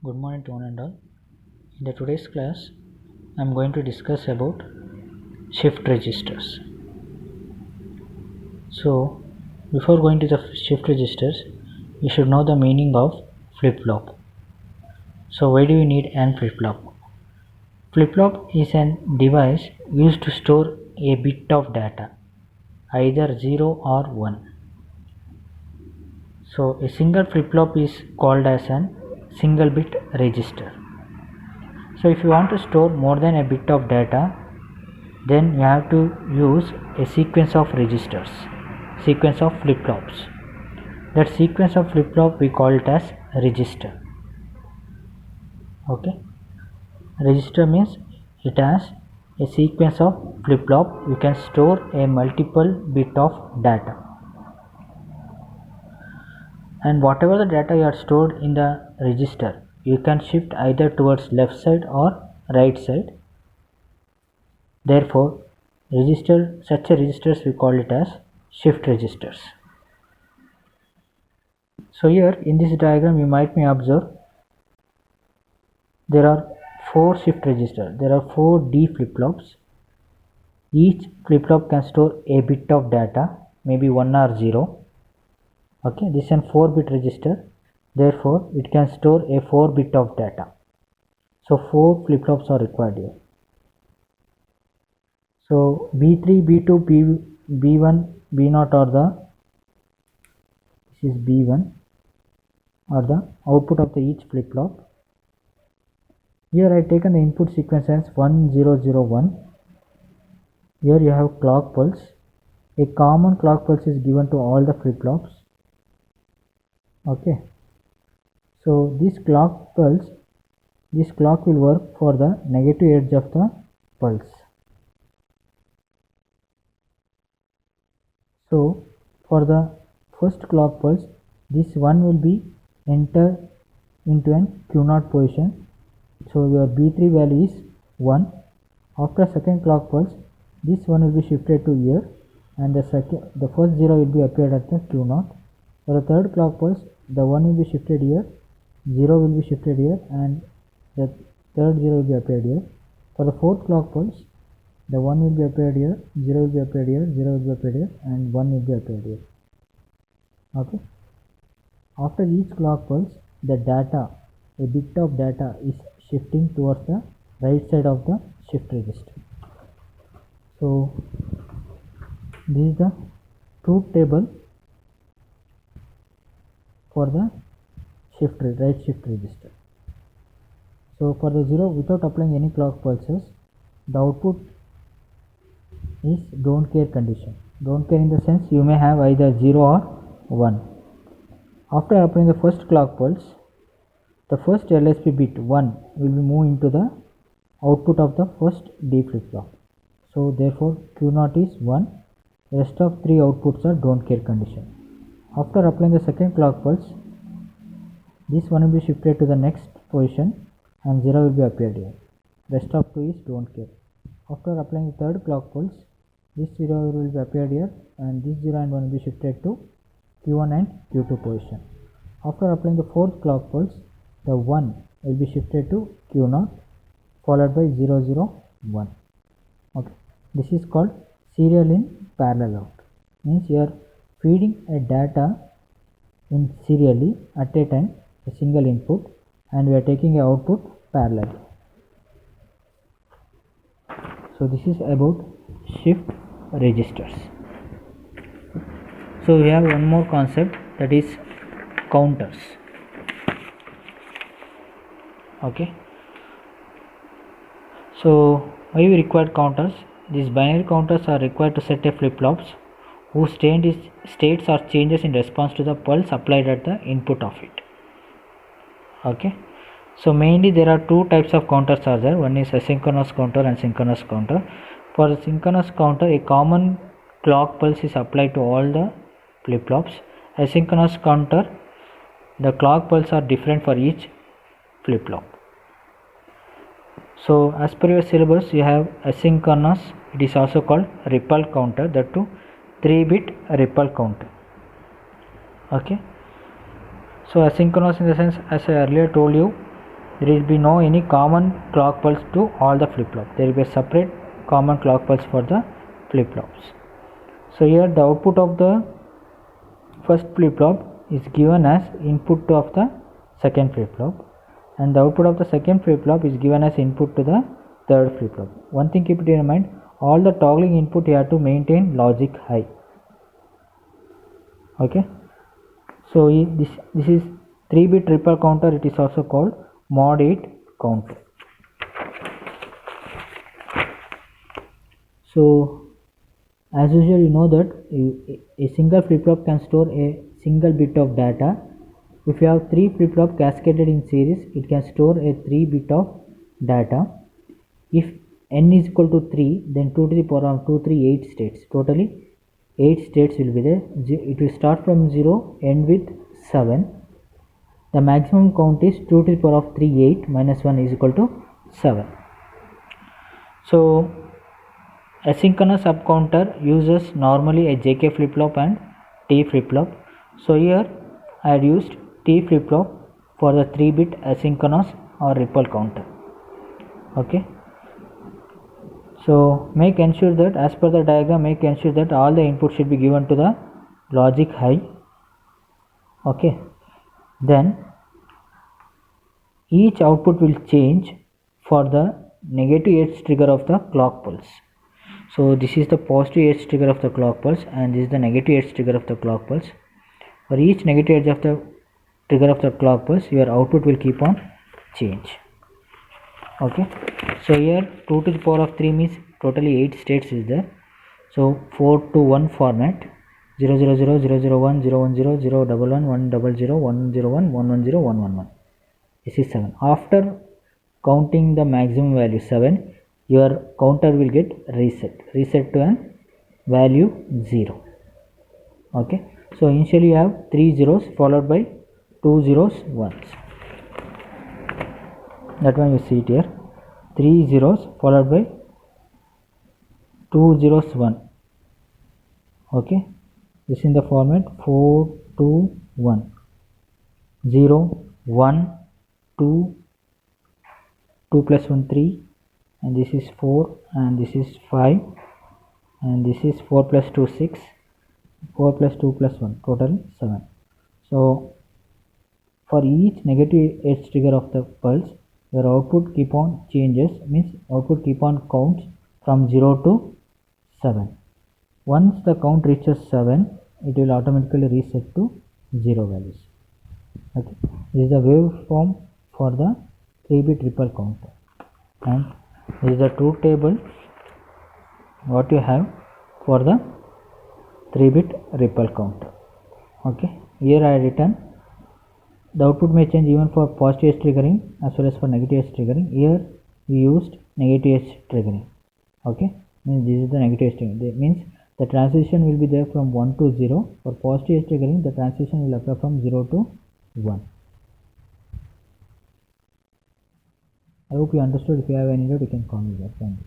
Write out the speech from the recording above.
Good morning to one and all. In the today's class, I am going to discuss about shift registers. So, before going to the shift registers, you should know the meaning of flip-flop. So, why do you need an flip-flop? Flip-flop is a device used to store a bit of data, either 0 or 1. So, a single flip-flop is called as a single bit register. So if you want to store more than a bit of data, then you have to use a sequence of registers, sequence of flip-flops. That sequence of flip-flop we call it as register. Okay, register means it has a sequence of flip-flop. You can store a multiple bit of data, and whatever the data you are stored in the register, you can shift either towards left side or right side. Therefore, such a registers we call it as shift registers. So here in this diagram you might observe there are 4 shift registers. There are 4 D flip-flops. Each flip-flop can store a bit of data, maybe 1 or 0. Okay, this is a 4-bit register. Therefore, it can store a 4 bit of data. So 4 flip-flops are required here. So B3, B2, B1, B0 are this is B1 are the output of each flip-flop. Here I have taken the input sequence as 1001. Here you have clock pulse. A common clock pulse is given to all the flip-flops. Okay. So this clock pulse, this clock will work for the negative edge of the pulse. So for the first clock pulse, this one will be enter into an Q0 position. So your B3 value is 1. After second clock pulse, this one will be shifted to here, and the first 0 will be appeared at the Q0. For the third clock pulse, the 1 will be shifted here, 0 will be shifted here, and the third 0 will be appeared here. For the fourth clock pulse, the 1 will be appeared here, 0 will be appeared here, 0 will be appeared here, and 1 will be appeared here. Okay. After each clock pulse, the data, a bit of data is shifting towards the right side of the shift register. So this is the truth table for the right shift register. So for the 0, without applying any clock pulses, the output is don't care condition. Don't care in the sense you may have either 0 or 1. After applying the first clock pulse, the first LSB bit 1 will be moved into the output of the first D flip-flop. So therefore Q0 is 1. Rest of 3 outputs are don't care condition. After applying the second clock pulse, this one will be shifted to the next position and 0 will be appeared here. Rest of 2 is don't care. After applying the third clock pulse, this 0 will be appeared here, and this 0 and 1 will be shifted to Q1 and Q2 position. After applying the fourth clock pulse, the 1 will be shifted to Q0 followed by 0, 0, 1. Okay. This is called serial in parallel out. Means you are feeding a data in serially at a time, a single input, and we are taking a output parallel. So this is about shift registers. So we have one more concept, that is counters. Okay. So why we require counters? These binary counters are required to set a flip-flops whose states or changes in response to the pulse applied at the input of it. Okay. So mainly there are 2 types of counters are there. One is asynchronous counter and synchronous counter. For the synchronous counter, a common clock pulse is applied to all the flip-flops. Asynchronous counter, the clock pulse are different for each flip-flop. So as per your syllabus, you have asynchronous, it is also called ripple counter, that too 3-bit ripple counter. Okay. So asynchronous in the sense, as I earlier told you, there will be no any common clock pulse to all the flip-flops. There will be a separate common clock pulse for the flip-flops. So here the output of the first flip-flop is given as input of the second flip-flop, and the output of the second flip-flop is given as input to the third flip-flop. One thing keep it in mind, all the toggling input you have to maintain logic high. Okay, so this is 3-bit ripple counter. It is also called mod 8 counter. So as usual, you know that a single flip-flop can store a single bit of data. If you have 3 flip-flops cascaded in series, it can store a 3 bit of data. If n is equal to 3, then 2 to the power of 2, 3, 8 states. Totally 8 states will be there. It will start from 0, end with 7. The maximum count is 2 to the power of 3, 8 minus 1 is equal to 7. So asynchronous subcounter uses normally a JK flip-flop and T flip-flop. So here I had used T flip-flop for the 3-bit asynchronous or ripple counter. Okay. So make ensure that as per the diagram, make ensure that all the inputs should be given to the logic high. Okay. Then each output will change for the negative edge trigger of the clock pulse. So this is the positive edge trigger of the clock pulse, and this is the negative edge trigger of the clock pulse. For each negative edge of the trigger of the clock pulse, your output will keep on change. Okay, so here 2 to the power of 3 means totally 8 states is there. So 4 to 1 format, 0 0 0 0 0 1 0 1 0 0 1 1 1 0 0 1 0 1 1 1 0 1 1 1. This is 7. After counting the maximum value 7, your counter will get reset to a value 0. Okay, so initially you have 3 zeros followed by 2 zeros ones. That one you see it here, 3 zeros followed by 2 zeros 1. Okay, this in the format 4 2 1 0 1 2 2 plus 1 3, and this is 4, and this is 5, and this is 4 plus 2 6, 4 plus 2 plus 1, total 7. So for each negative edge trigger of the pulse, your output keep on changes, means output keep on counts from 0 to 7. Once the count reaches 7, it will automatically reset to 0 values. Okay, this is the waveform for the 3-bit ripple counter, and this is the truth table what you have for the 3-bit ripple counter. Okay, here I written the output may change even for positive edge triggering as well as for negative edge triggering. Here we used negative edge triggering. Okay, means this is the negative edge triggering. That means the transition will be there from 1 to 0. For positive edge triggering, the transition will occur from 0 to 1. I hope you understood. If you have any doubt, you can call me back. Thank you.